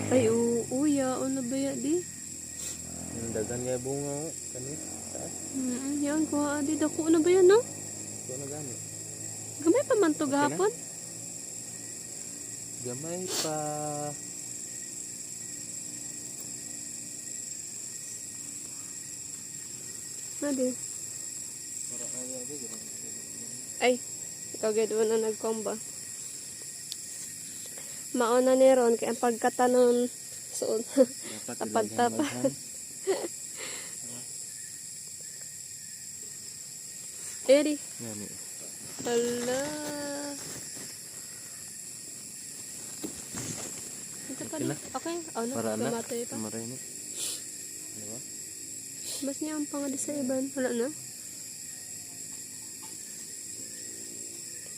Ay, uya. Ano ba ya di? Dagan nga bunga o. Kani? Taas? Yan, kuha. Di, dako na ba yan, no? Ito na gani. Gamay pa man to Okay na? gahapon. Gamay pa. Nadi. Ay, ikaw gaya doon na nagkomba. Mauna ni Ron, kaya ang pagkatanon suod. Tapad-tapad. Eri. Gani. Hala. Ito pa rin. Okay. Ano? Para na. Gamatay pa. Maray ni. Diba? Mas niya ang pangadi sa iban. Wala na.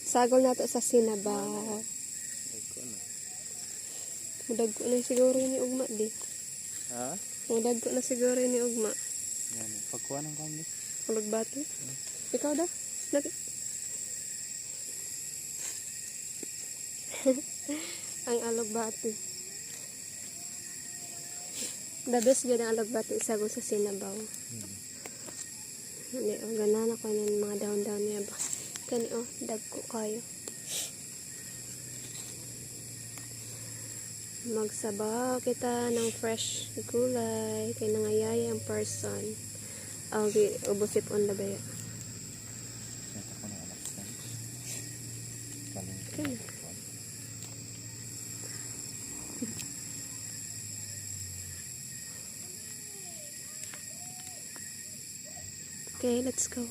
Sagol na to sa sinabaw. Iko na. Mudag ko na siguro ni Ugma di. Ha? Mudag ko na siguro ni Ugma. Gani. Pagkuha ng kami. Hulog bati. Ikaw da? Lagi. Ang alugbati. The best ganda ang alugbati isago sa sinabaw. Hindi, gana na ko yung mga daon-daon niya ba. Kani dagko kayo. Magsabaw kita ng fresh gulay kay nangayaya ang person. Ubusip on na ba ya? Senta ko na anak ko. Kaling. Okay. Okay, let's go.